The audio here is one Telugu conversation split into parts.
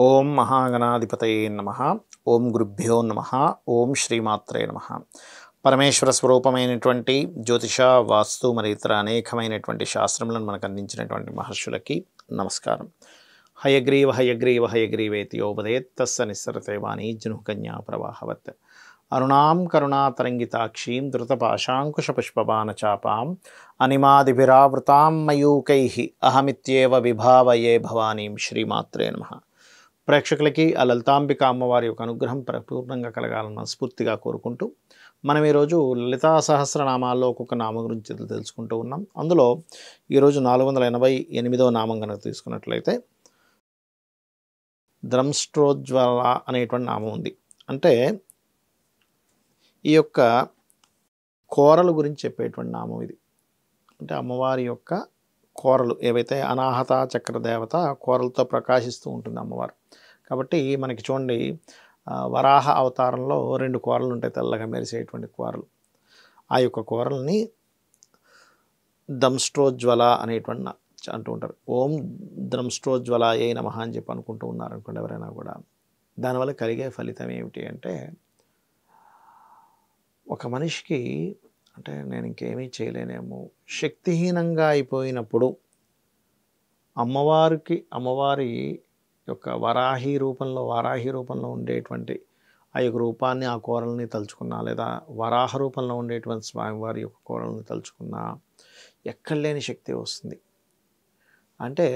ఓం మహాగణాధిపతయే నమః. ఓం గురుభ్యో నమః. ఓం శ్రీమాత్రే నమః. పరమేశ్వర స్వరూపమైనటువంటి జ్యోతిష, వాస్తు మరియు ఇతర అనేకమైనటువంటి శాస్త్రములను మనకు అందించినటువంటి మహర్షులకి నమస్కారం. హయగ్రీవ హయగ్రీవ హయగ్రీవేతి యోపదేత్ తస్స నిస్సరతే వాణి జనుకన్యా ప్రవాహవత్. అరుణాం కరుణాతరంగితాక్షీం ధృతపాశాంకుశపుష్పబాణచాపాం అనిమాదిభిరావృతాం మయూకైః అహమిత్యేవ విభావయే భవానీం. శ్రీమాత్రే నమః. ప్రేక్షకులకి ఆ లలితాంబిక అమ్మవారి యొక్క అనుగ్రహం పరిపూర్ణంగా కలగాలని మనస్ఫూర్తిగా కోరుకుంటూ మనం ఈరోజు లలితా సహస్రనామాల్లో ఒక్కొక్క నామం గురించి తెలుసుకుంటూ ఉన్నాం. అందులో ఈరోజు 488వ నామం కనుక తీసుకున్నట్లయితే ద్రంష్ట్రోజ్వల అనేటువంటి నామం ఉంది. అంటే ఈ యొక్క కోరలు గురించి చెప్పేటువంటి నామం ఇది. అంటే అమ్మవారి యొక్క కోరలు ఏవైతే అనాహత చక్రదేవత కోరలతో ప్రకాశిస్తూ ఉంటుంది అమ్మవారు. కాబట్టి మనకి చూడండి, వరాహ అవతారంలో 2 కోరలు ఉంటాయి, తెల్లగా మెరిసేటువంటి కోరలు. ఆ యొక్క కోరల్ని దంష్ట్రోజ్వల అనేటువంటి అంటూ ఉంటారు. ఓం ద్రంష్ట్రోజ్వలాయే నమః అని చెప్పి అనుకుంటూ ఉన్నారు అనుకోండి ఎవరైనా కూడా. దానివల్ల కలిగే ఫలితం ఏమిటి అంటే, ఒక మనిషికి అంటే నేను ఇంకేమీ చేయలేనేమో, శక్తిహీనంగా అయిపోయినప్పుడు అమ్మవారి యొక్క వారాహి రూపంలో ఉండేటువంటి ఆ యొక్క రూపాన్ని, ఆ కోరల్ని తలుచుకున్నా, లేదా వరాహ రూపంలో ఉండేటువంటి స్వామివారి యొక్క కోరల్ని తలుచుకున్నా ఎక్కడ లేని శక్తి వస్తుంది. అంటే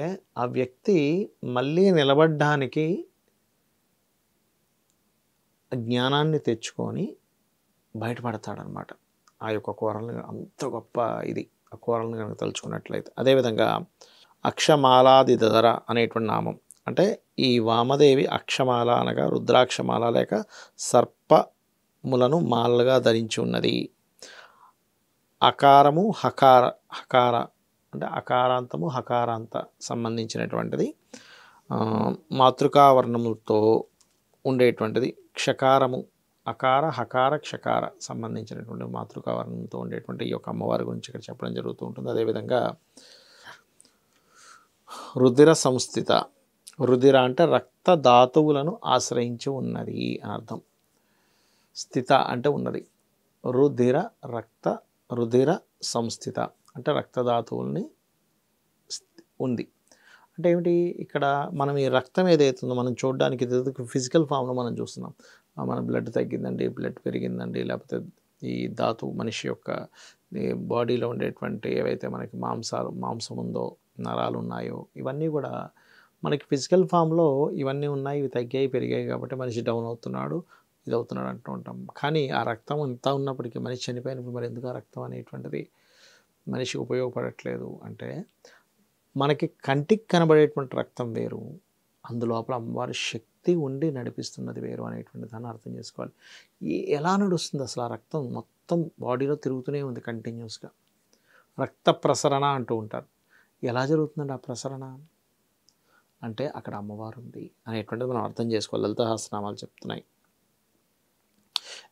ఆ వ్యక్తి మళ్ళీ నిలబడ్డానికి జ్ఞానాన్ని తెచ్చుకొని బయటపడతాడనమాట. ఆ యొక్క కోరల్ని అంత గొప్ప ఇది ఆ కోరల్ని కనుక తలుచుకున్నట్లయితే. అదేవిధంగా అక్షమాలాదిధర అనేటువంటి నామం. అంటే ఈ వామదేవి అక్షమాల అనగా రుద్రాక్షమాల లేక సర్పములను మాలగా ధరించి ఉన్నది. అకారము హకార అంటే అకారాంతము హకారాంత సంబంధించినటువంటిది. మాతృకావర్ణములతో ఉండేటువంటిది. క్షకారము అకార హకార క్షకార సంబంధించినటువంటి మాతృకావర్ణంతో ఉండేటువంటి ఈ యొక్క అమ్మవారి గురించి ఇక్కడ చెప్పడం జరుగుతూ ఉంటుంది. అదేవిధంగా రుధిర సంస్థిత. రుధిర అంటే రక్త ధాతువులను ఆశ్రయించి ఉన్నది అని అర్థం. స్థిత అంటే ఉన్నది. రుధిర సంస్థిత అంటే రక్తధాతువుల్ని ఉంది. అంటే ఏమిటి, ఇక్కడ మనం ఈ రక్తం ఏదైతుందో మనం చూడడానికి ఫిజికల్ ఫామ్లో మనం చూస్తున్నాం. మన బ్లడ్ తగ్గిందండి, బ్లడ్ పెరిగిందండి, లేకపోతే ఈ ధాతువు మనిషి యొక్క బాడీలో ఉండేటువంటి ఏవైతే మనకి మాంసం ఉందో, నరాలు ఉన్నాయో, ఇవన్నీ కూడా మనకి ఫిజికల్ ఫామ్లో ఇవన్నీ ఉన్నాయి. ఇవి తగ్గాయి పెరిగాయి కాబట్టి మనిషి డౌన్ అవుతున్నాడు, ఇది అవుతున్నాడు అంటూ ఉంటాం. కానీ ఆ రక్తం అంతా ఉన్నప్పటికీ మనిషి చనిపోయినప్పుడు మరి ఎందుకు ఆ రక్తం అనేటువంటిది మనిషికి ఉపయోగపడట్లేదు అంటే, మనకి కంటికి కనబడేటువంటి రక్తం వేరు, అందులోపల అమ్మవారి శక్తి ఉండి నడిపిస్తున్నది వేరు అనేటువంటి దాన్ని అర్థం చేసుకోవాలి. ఎలా నడుస్తుంది అసలు ఆ రక్తం? మొత్తం బాడీలో తిరుగుతూనే ఉంది కంటిన్యూస్గా. రక్త ప్రసరణ అంటూ ఉంటారు. ఎలా జరుగుతుందండి ఆ ప్రసరణ అంటే, అక్కడ అమ్మవారు ఉంది అనేటువంటిది మనం అర్థం చేసుకోవాలి. లలిత సహస్రనామాలు చెప్తున్నాయి.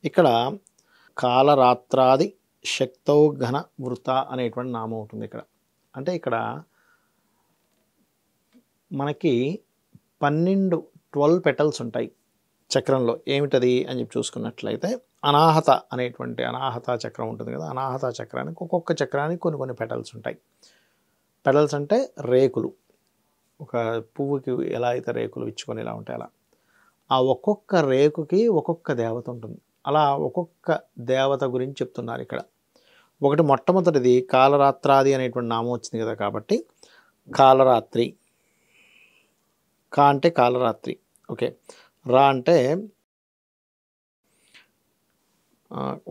ఇక్కడ కాలరాత్రాది శక్తౌఘన వృత అనేటువంటి నామం అవుతుంది ఇక్కడ. అంటే ఇక్కడ మనకి 12 పెటల్స్ ఉంటాయి చక్రంలో. ఏమిటది అని చెప్పి చూసుకున్నట్లయితే అనాహత అనేటువంటి అనాహత చక్రం ఉంటుంది కదా. అనాహత చక్రానికి ఒక్కొక్క చక్రానికి కొన్ని పెటల్స్ ఉంటాయి. పెటల్స్ అంటే రేకులు. ఒక పువ్వుకి ఎలా అయితే రేకులు ఇచ్చుకొని ఇలా ఉంటాయి అలా. ఆ ఒక్కొక్క రేకుకి ఒక్కొక్క దేవత ఉంటుంది. అలా ఒక్కొక్క దేవత గురించి చెప్తున్నారు ఇక్కడ. ఒకటి మొట్టమొదటిది కాలరాత్రాది అనేటువంటి నామం వచ్చింది కదా, కాబట్టి కాలరాత్రి. కా అంటే కాలరాత్రి, ఓకే. రా అంటే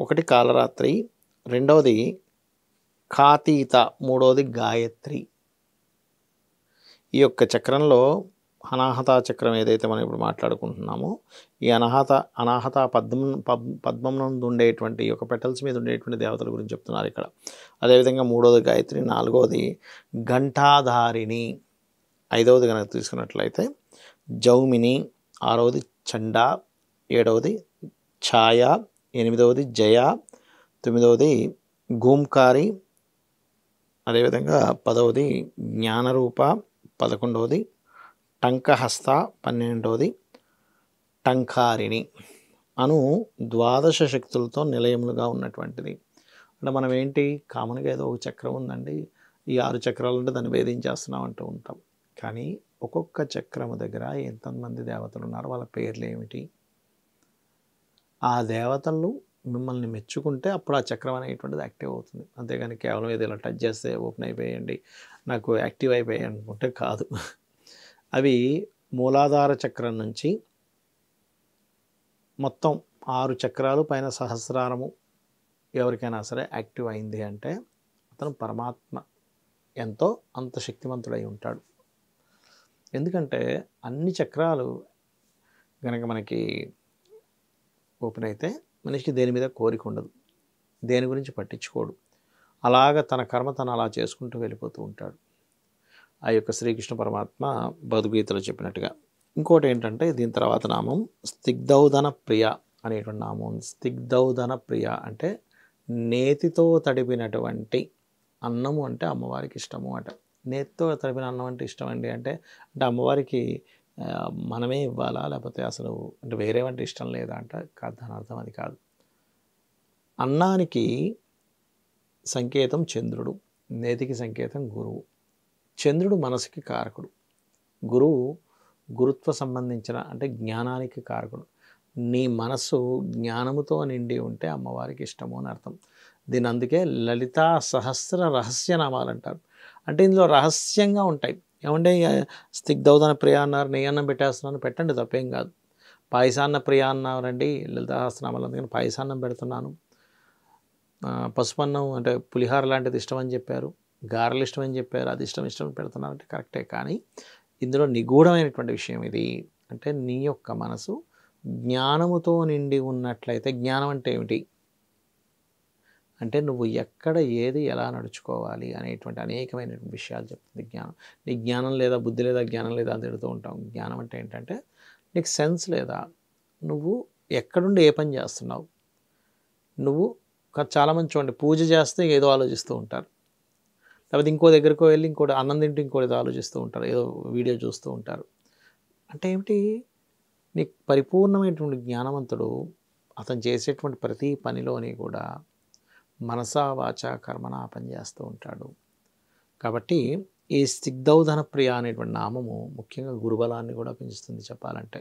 ఒకటి కాలరాత్రి, రెండవది కాతీత, మూడవది గాయత్రి. ఈ యొక్క చక్రంలో అనాహత చక్రం ఏదైతే మనం ఇప్పుడు మాట్లాడుకుంటున్నామో, ఈ అనాహత పద్మం నందు ఉండేటువంటి ఒక పెటల్స్ మీద ఉండేటువంటి దేవతల గురించి చెప్తున్నారు ఇక్కడ. అదేవిధంగా మూడవది గాయత్రి, నాలుగవది ఘంటాధారిణి, ఐదవది కనుక తీసుకున్నట్లయితే జౌమిని, ఆరవది చండా, ఏడవది ఛాయ, ఎనిమిదవది జయ, తొమ్మిదవది గూంకారి, అదేవిధంగా 10వది జ్ఞానరూప, 11వది టంకహస్త 12వది టంకారిణి అను ద్వాదశ శక్తులతో నిలయములుగా ఉన్నటువంటిది. అంటే మనం ఏంటి కామన్గా ఏదో ఒక చక్రం ఉందండి, ఈ 6 చక్రాలు అంటే దాన్ని భేదించేస్తున్నాం అంటూ ఉంటాం. కానీ ఒక్కొక్క చక్రము దగ్గర ఎంతమంది దేవతలు ఉన్నారు, వాళ్ళ పేర్లు ఏమిటి, ఆ దేవతలు మిమ్మల్ని మెచ్చుకుంటే అప్పుడు ఆ చక్రం అనేటువంటిది యాక్టివ్ అవుతుంది. అంతేగాని కేవలం ఏదో ఇలా టచ్ చేస్తే ఓపెన్ అయిపోయండి, నాకు యాక్టివ్ అయిపోయాయి అనుకుంటే కాదు. అవి మూలాధార చక్రం నుంచి మొత్తం 6 చక్రాలు పైన సహస్రారము ఎవరికైనా సరే యాక్టివ్ అయింది అంటే అతను పరమాత్మ ఎంతో అంత శక్తివంతుడై ఉంటాడు. ఎందుకంటే అన్ని చక్రాలు కనుక మనకి ఓపెన్ అయితే మనిషికి దేని మీద కోరిక ఉండదు, దేని గురించి పట్టించుకోడు, అలాగ తన కర్మ తను అలా చేసుకుంటూ వెళ్ళిపోతూ ఉంటాడు. ఆ యొక్క శ్రీకృష్ణ పరమాత్మ భగవద్గీతలో చెప్పినట్టుగా. ఇంకోటి ఏంటంటే దీని తర్వాత నామం స్నిగ్ధౌదన ప్రియ అనేటువంటి నామం ఉంది. స్నిగ్ధౌదన ప్రియ అంటే నేతితో తడిపినటువంటి అన్నము అంటే అమ్మవారికి ఇష్టము అట. నేతితో తడిపిన అన్నం అంటే ఇష్టం అండి అంటే అమ్మవారికి మనమే ఇవ్వాలా, లేకపోతే అసలు అంటే వేరే వంటి ఇష్టం లేదా అంటే కాదు, దాని అర్థం అది కాదు. అన్నానికి సంకేతం చంద్రుడు, నేతికి సంకేతం గురువు. చంద్రుడు మనసుకి కారకుడు, గురువు గురుత్వ సంబంధించిన అంటే జ్ఞానానికి కారకుడు. నీ మనసు జ్ఞానముతో నిండి ఉంటే అమ్మవారికి ఇష్టము అని అర్థం. దీని అందుకే లలితా సహస్ర రహస్య నామాలు అంటారు. అంటే ఇందులో రహస్యంగా ఉంటాయి. ఏమంటే స్నిగ్ధౌదన ప్రియ అన్నారు, నెయ్యి అన్నం పెట్టేస్తున్నాను, పెట్టండి తప్పేం కాదు. పాయసాన్న ప్రియ అన్నారండి, లలితా సహస్రనామాలు, అందుకని పాయసాన్నం పెడుతున్నాను. పసుపన్నం అంటే పులిహార లాంటిది ఇష్టం అని చెప్పారు, గారెలు ఇష్టం అని చెప్పారు, అది ఇష్టం పెడుతున్నారు అంటే కరెక్టే. కానీ ఇందులో నిగూఢమైనటువంటి విషయం ఇది. అంటే నీ యొక్క మనసు జ్ఞానముతో నిండి ఉన్నట్లయితే, జ్ఞానం అంటే ఏమిటి అంటే నువ్వు ఎక్కడ ఏది ఎలా నడుచుకోవాలి అనేటువంటి అనేకమైనటువంటి విషయాలు చెప్తుంది జ్ఞానం. నీ జ్ఞానం లేదా, బుద్ధి లేదా, జ్ఞానం లేదా అని తిడుతూ ఉంటాం. జ్ఞానం అంటే ఏంటంటే నీకు సెన్స్ లేదా, నువ్వు ఎక్కడుండి ఏ పని చేస్తున్నావు. నువ్వు చాలామంది చూడండి పూజ చేస్తే ఏదో ఆలోచిస్తూ ఉంటారు, లేకపోతే ఇంకో దగ్గరకు వెళ్ళి ఇంకోటి అన్నం తింటూ ఇంకోటి ఏదో ఆలోచిస్తూ ఉంటారు, ఏదో వీడియో చూస్తూ ఉంటారు. అంటే ఏమిటి, నీకు పరిపూర్ణమైనటువంటి జ్ఞానవంతుడు అతను చేసేటువంటి ప్రతి పనిలోని కూడా మనసా వాచ కర్మన పనిచేస్తూ ఉంటాడు. కాబట్టి ఈ స్నిగ్ధౌదన ప్రియ అనేటువంటి నామము ముఖ్యంగా గురుబలాన్ని కూడా పెంచుతుంది చెప్పాలంటే.